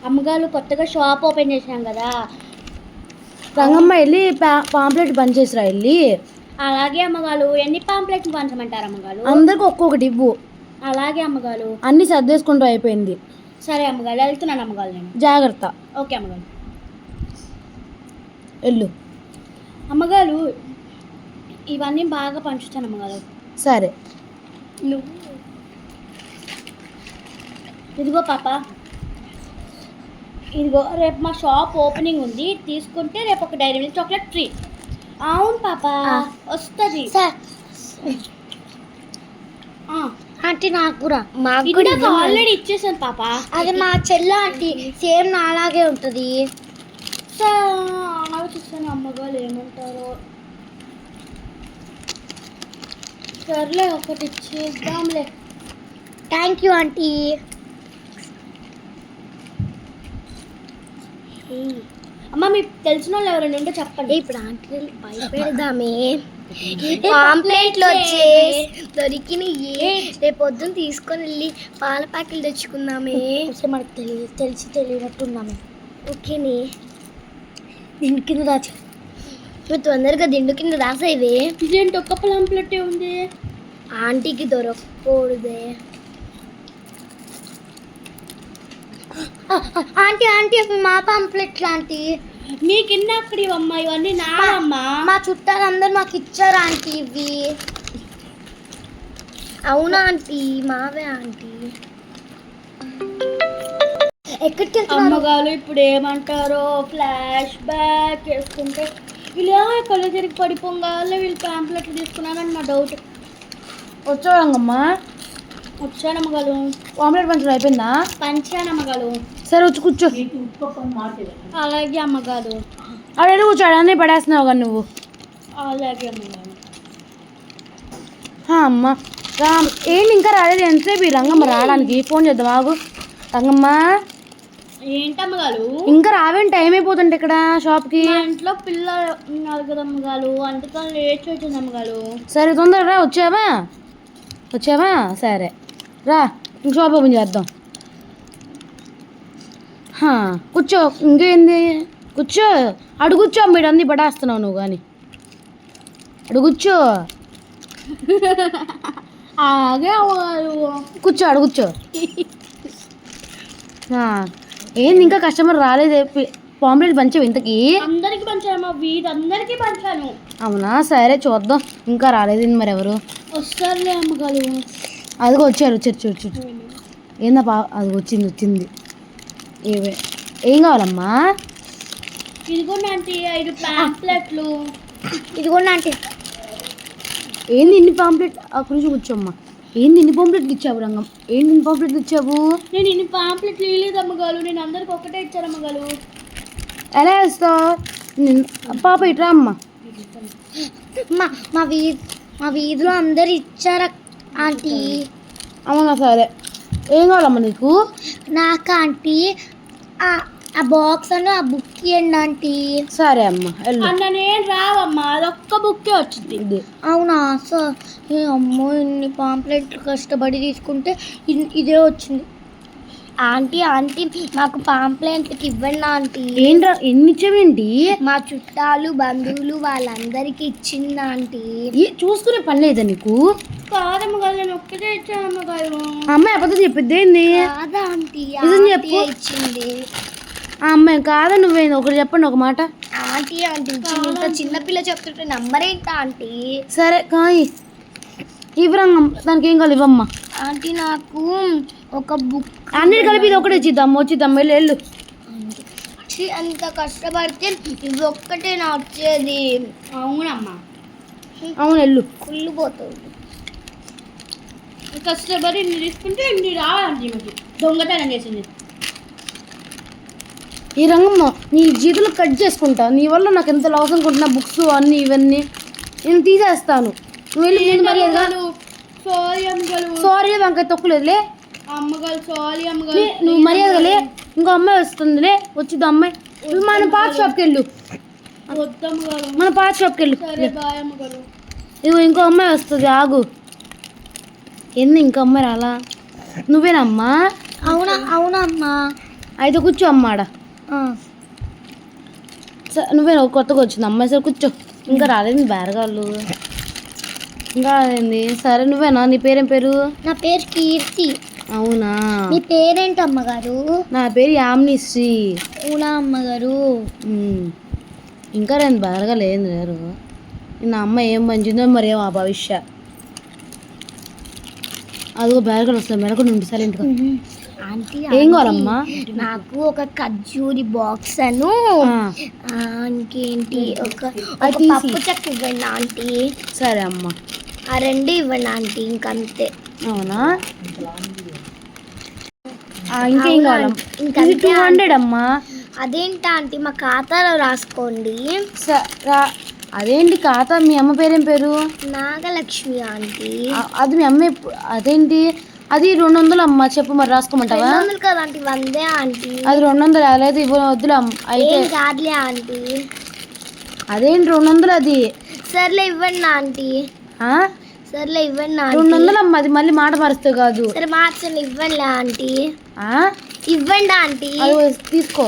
అమ్మగారు కొత్తగా shop open చేశాం కదా. రంగమ్మ వెళ్ళి పాంప్లెట్ పనిచేసిరా వెళ్ళి. అలాగే అమ్మగారు. ఎన్ని పాంప్లెట్లు పంచమంటారు అమ్మగారు? అందరికి ఒక్కొక్కటి ఇవ్వు. అలాగే అమ్మగారు. అన్ని సర్దేసుకుంటూ అయిపోయింది. సరే అమ్మగారు, వెళ్తున్నాను అమ్మగారు నేను. జాగ్రత్త. ఓకే అమ్మగారు. వెళ్ళు. అమ్మగారు ఇవన్నీ బాగా పంచుతాను అమ్మగారు. సరే. ఇదిగో పాప, ఇదిగో రేపు మా షాప్ ఓపెనింగ్ ఉంది, తీసుకుంటే రేపు ఒక డైరీ మిల్క్ చాక్లెట్ ఫ్రీ. అవును పాప, వస్తుంది. ఆంటీ నాకు కూడా ఆల్రెడీ ఇచ్చేసాను పాప. అది మా చెల్ల ఆంటీ, సేమ్ నాలాగే ఉంటుంది. ఆలోచిస్తాను అమ్మగారు ఏమంటారో. సర్లే ఒకటి ఇచ్చేద్దాంలే. Thank you aunty. అమ్మ మీకు తెలిసిన వాళ్ళు ఎవరైనా ఉంటే చెప్పండి. ఇప్పుడు ఆంటీ భయపెడదామే. పాంప్లెట్లు వచ్చే దొరికినాయి, రేపు పొద్దున్న తీసుకొని వెళ్ళి పాల ప్యాకెట్లు తెచ్చుకుందామే. మనకు తెలిసి తెలియనట్టున్నామే. ఓకేనే. దిండు కింద దాచు. నువ్వు తొందరగా దిండు కింద దాసేవే. ఇదేంటి ఒక్క పాంప్లెట్ ఉంది? ఆంటీకి దొరకకూడదే. ఆంటీ ఆంటీ అవి మా పాంప్లెట్లు ఆంటీ. మీ కింద అక్కడ ఇవమ్మా, ఇవన్నీ నావమ్మా. మా చుట్టాలందరూ మాకు ఇచ్చారు ఆంటీ ఇవి. అవునా ఆంటీ? మావే ఆంటీ. ఎక్కడికి అమ్మగారు ఇప్పుడు ఏమంటారో, ఫ్లాష్ బ్యాక్ వేసుకుంటే వీళ్ళు కళ్ళు తిరిగి పడిపోగానే వీళ్ళు పాంప్లెట్లు తీసుకున్నారని నా డౌట్. వచ్చావు రంగమ్మ? వచ్చానమ్మగారు. పాంప్లెట్ పంచడం అయిపోయిందా? పంచానమ్మగారు. సరే వచ్చి కూర్చో. అలాగే అమ్మగారు. అడే కూర్చోడు, అన్నీ పడేస్తున్నావు కదా నువ్వు. అలాగే అమ్మగారు. అమ్మ ఏంటి ఇంకా రాలేదు? ఎంతసేపు ఈ రంగమ్మ రావడానికి? ఫోన్ చేద్దాం ఆగు. రంగమ్మ ఏంటమ్మగారు? ఇంకా రావేంటి? టైం అయిపోతుంటే ఇక్కడ షాప్కి. మా ఇంట్లో పిల్లలు ఉన్నారు కదా అమ్మగారు, అందుకని లేట్ అవుతుంది అమ్మగారు. సరే తొందరగా రా. వచ్చావా? వచ్చావా? సరే రా, షాప్ ఓపెన్ చేద్దాం. కూర్చో. ఇంకేంది? కూర్చో. అడుగుచ్చో. మీరు అన్నీ పడేస్తున్నావు నువ్వు కానీ. అడుగుచ్చో. అలాగే అమ్మగారు. కూర్చో. అడుగుచ్చో. ఏంది ఇంకా కస్టమర్ రాలేదు? పాంప్లెట్ పంచావు ఇంతకీ? అందరికి పంచాను, వీధి అందరికి పంచాను. అవునా? సరే చూద్దాం. ఇంకా రాలేదు మరి ఎవరు వస్తారులే అమ్మగారు. అదిగో వచ్చారు. వచ్చారు. ఏందా అది వచ్చింది. ఏం కావాలమ్మా? ఇదిగోండి ఆంటీ 5 పాంప్లెట్లు. ఇదిగోండి ఆంటీ. ఏంది ఇన్ని పాంప్లెట్? అక్కడి నుంచి కూర్చోమ్మా. ఏంది ఇన్ని పాంప్లెట్లు ఇచ్చావు రంగం? ఏంది ఇన్ని పాంప్లెట్లు ఇచ్చావు? నేను ఇన్ని పాంప్లెట్లు ఇవ్వలేదు అమ్మగారు, నేను అందరికి ఒకటే ఇచ్చాను అమ్మగారు. ఎలా వేస్తావు? పాప ఇట్రా అమ్మ. మా వీధిలో అందరు ఇచ్చారు ఆంటీ. అవునా? సరే. ఏం కావాలమ్మా నీకు? నాకు ఆంటీ ఆ బాక్స్ అని ఆ బుక్ ఇవ్వండి ఆంటీ. సరే అమ్మ వెళ్ళు. అన్న నేను రావమ్మా, అదొక్క బుక్కే వచ్చింది. అవునా? సో అమ్మో, ఇన్ని పాంప్లెట్లు కష్టపడి తీసుకుంటే ఇదే వచ్చింది. ఆంటీ నాకు పాంప్లెట్లకి ఇవ్వండి ఆంటీ. ఏంట్రా ఎన్ని ఇచ్చావేంటి? మా చుట్టాలు బంధువులు వాళ్ళందరికీ ఇచ్చింది ఆంటీ. చూసుకునే పని లేదా నీకు? కాదమ్మగారు, నేను ఒక్కటే ఇచ్చాను అమ్మగారు. అమ్మాయి అబద్ధం చెప్పిద్ది ఏంది? కాదా ఆంటీ? నిజం చెప్పు. ఇచ్చింది ఆ అమ్మాయి కాదా? నువ్వేంది? ఒకటి చెప్పండి ఒక మాట. ఆంటీ ఇంత చిన్నపిల్ల చెప్తుంటే నమ్మరేంటా ఆంటీ? సరే కాయి ఇవ్వరంగం. దానికి ఏం కావాలి ఇవ్వమ్మా. ఆంటీ నాకు ఒక బుక్. అన్నిటి కలిపి ఇది ఒకటి ఇచ్చిద్దాం. వచ్చిద్దాం. వెళ్ళు. అంత కష్టపడితే ఇది ఒక్కటే నా వచ్చేది. అవునమ్మా. అవును వెళ్ళు. కుళ్ళు పోతుంది. కష్టపడి ఇన్ని తీసుకుంటే ఇన్ని రావాలంటే మీకు దొంగతనం చేసింది. ఈ రంగమ్మ నీ జీతులు కట్ చేసుకుంటా. నీ వల్ల నాకు ఎంత లాస్ అనుకుంటున్నా. బుక్స్ అన్నీ ఇవన్నీ నేను తీసేస్తాను. నువ్వు వెళ్ళి ముందు మర్యాదగా. సారీ అమ్మగారు. సారీ వంకాయ తొక్కులేదులే అమ్మగారు. సారీ అమ్మగారు. నువ్వు మర్యాదలే. ఇంకో అమ్మాయి వస్తుందిలే. వచ్చిద్దా అమ్మాయి. నువ్వు మన పాత షాప్కి వెళ్ళు. వద్దమ్మగారు. మన పాత షాప్కి వెళ్ళు. సరే బాయ్ అమ్మగారు. ఇదిగో ఇంకో అమ్మాయి వస్తుంది. ఆగు. ఏంది ఇంకో అమ్మాయి రాలా? నువ్వేనమ్మా? అవునమ్మా. అయితే కూర్చో అమ్మాడ. నువ్వే కొత్తగా వచ్చింది అమ్మాయి, సరే కూర్చో. ఇంకా రాలేదు బేరగాళ్ళు, ఇంకా రాలేంది. సరే నువ్వేనా, నీ పేరేం పేరు? నా పేరు కీర్తి. అవునా, మీ పేరేంటి అమ్మగారు? నా పేరు యామిని శ్రీ. అవునా అమ్మగారు. ఇంకా రెండు బేరగాళ్ళు ఏం లేరు. నా అమ్మ ఏం పంచిందో మరేం ఆ భవిష్య. అదిగో బేరగాళ్ళు వస్తుంది, మెడకు నుండి సైలెంట్గా. ఆంటీ ఏం కావాలమ్మా? నాకు ఒక ఖర్జూరి బాక్స్ అను ఇంకేంటి ఒక పప్పు చెక్క ఇవ్వండి ఆంటీ. సరే అమ్మా. ఆ రెండు ఇవ్వండి ఆంటీ, ఇంకంతే. అవునా, ఇంకేం కావాలమ్మా? ఇంకా 200 అమ్మా. అదేంటి ఆంటీ, మా ఖాతాలో రాసుకోండి. అదేంటి ఖాతా? మీ అమ్మ పేరేం పేరు? నాగలక్ష్మి ఆంటీ. అది మీ అమ్మ అదేంటి? అది 200 అమ్మా. చెప్పు మరి, రాసుకోమంటావా? 200 కదా ఆంటీ, 100 ఆంటీ. అది 200 లేదు, వద్దులే అయితే. ఏం కాదులే ఆంటీ. అదేంటి 200 అది? సర్లే ఇవ్వండి ఆంటీ. సర్లే ఇవ్వండి ఆంటీ. 200 అమ్మా, అది మళ్ళీ మాట మారుస్తే కాదు. సరే మార్చండి, ఇవ్వండి ఆంటీ. ఇవ్వండి ఆంటీ. తీసుకో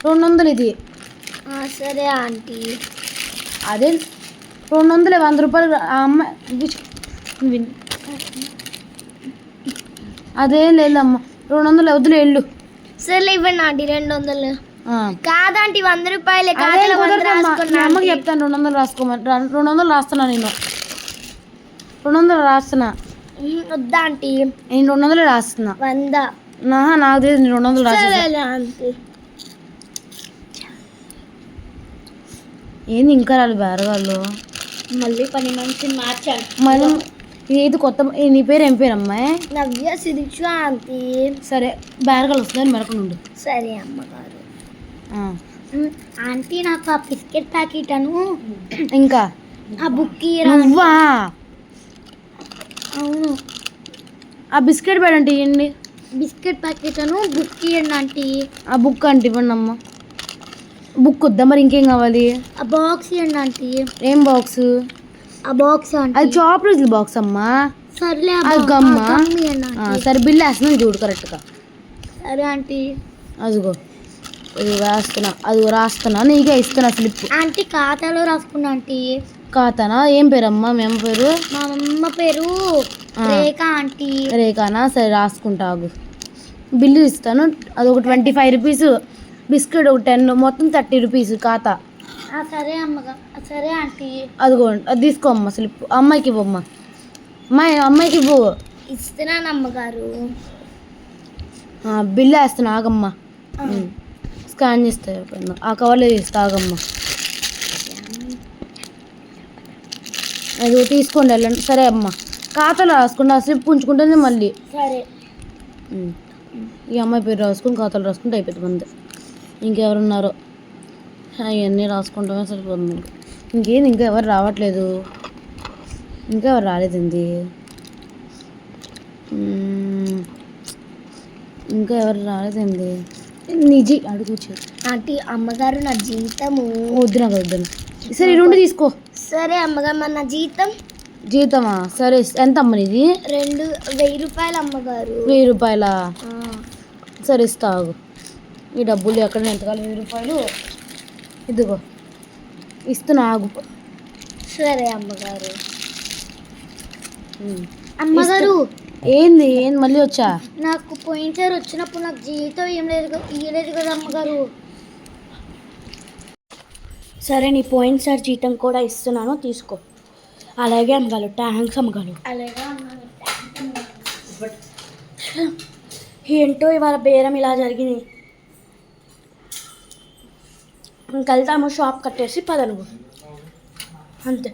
200 ఇది. సరే ఆంటీ. అదే 200, 100 రూపాయలు. ఆ అమ్మాయి అదేం లేదమ్మా, 200 వద్దులే వెళ్ళు. సర్లే ఇవ్వండి ఆంటీ 200. కాదంటీ 100 రూపాయలే. అమ్మకి చెప్తాను 200 రాసుకోమని. 200 రాస్తున్నా నేను, 200 రాస్తున్నా. వద్దా ఆంటీ, నేను 200 రాస్తున్నా. 100 నాకు తెలియదు, నేను 200 రాస్తున్నా. ఆంటీ. ఏంది ఇంకా రాళ్ళు బేరగాళ్ళు? మళ్ళీ 10 మందిని మార్చాను. మళ్ళీ ఇది కొత్త. నీ పేరు ఏం పేరు అమ్మాయి? నవ్య శిరీష ఆంటీ. సరే బేరగాళ్ళు వస్తుందని మెడకుండా. సరే అమ్మగారు. ఆంటీ నాకు ఆ బిస్కెట్ ప్యాకెట్ అను ఇంకా ఆ బుక్ నువ్వా? అవును, ఆ బిస్కెట్ పేడంటే ఇవ్వండి. బిస్కెట్ ప్యాకెట్ అను బుక్ ఇవ్వండి ఆంటీ. ఆ బుక్ అంటే ఇవ్వండి అమ్మ. బుక్ వద్దా మరి, ఇంకేం కావాలి? ఆ బాక్స్ ఇవ్వండి ఆంటీ. ఏం బాక్స్? ఆ బాక్స్ ఆంటీ. అది చాక్లెట్ బాక్స్ అమ్మా. సర్లే అది గమ్మా. సరే బిల్ వేస్తున్నాను చూడు కరెక్ట్గా. సరే ఆంటీ. అదిగో ఇది రాస్తున్నా, అదిగో రాస్తున్నా, నీకే ఇస్తున్నా స్లిప్. ఆంటీ ఖాతాలో రాసుకున్నా ఆంటీ. ఖాతానా? ఏం పేరు అమ్మా మీ అమ్మ పేరు? మా అమ్మ పేరు రేఖ ఆంటీ. రేఖానా? సరే రాసుకుంటా ఆగు. బిల్లు ఇస్తాను. అదొక 25 రూపీస్, బిస్కెట్ ఒక 10, మొత్తం 30 రూపీస్ ఖాతా. సరే అమ్మగా. సరే ఆంటీ. అదిగో అది తీసుకో అమ్మ స్లిప్. అమ్మాయికి ఇవ్వమ్మా. అమ్మాయికి ఇవ్వు. ఇస్తున్నాను అమ్మగారు. బిల్లు వేస్తున్నా ఆగమ్మా. స్కాన్ చేస్తా ఆ కవర్లో చేస్తా ఆగమ్మా. అది తీసుకోండి వెళ్ళండి. సరే అమ్మా, ఖాతాలో రాసుకుంటే ఆ స్లిప్ ఉంచుకుంటుంది మళ్ళీ. సరే. ఈ అమ్మాయి పేరు రాసుకుని ఖాతాలో రాసుకుంటే అయిపోతుంది మంది. ఇంకెవరున్నారో అవన్నీ రాసుకుంటామే సరిపోతుంది. ఇంకేంది, ఇంకా ఎవరు రావట్లేదు. ఇంకా ఎవరు రాలేదండి. ఇంకా ఎవరు రాలేదండి. నిజీ అడుగుచ్చు ఆంటీ. అమ్మగారు నా జీతము. వద్దు నాకు వద్దు. సరే 2 తీసుకో. సరే అమ్మగారు, మన జీతం. జీతమా? సరే ఎంత అమ్మ నీది? 1000 రూపాయలు అమ్మగారు. 1000 రూపాయలా? సరే ఇస్తా ఆగు. ఈ డబ్బులు ఎక్కడ ఎంత కావాలి? 1000 రూపాయలు ఇదిగో ఇస్తున్నా ఆగు. సరే అమ్మగారు. అమ్మగారు ఏంది మళ్ళీ వచ్చా? నాకు పోయినసారి వచ్చినప్పుడు నాకు జీతం ఇయ్యలేదు కదా అమ్మగారు. సరే నీ పోయినసారి జీతం కూడా ఇస్తున్నాను, తీసుకో. అలాగే అమ్మగారు. థ్యాంక్స్ అమ్మగారు. అలాగే ఏంటో ఇవాళ బేరం ఇలా జరిగింది. ఇంకెళ్తాము, షాప్ కట్టేసి పద నువ్వు అంతే.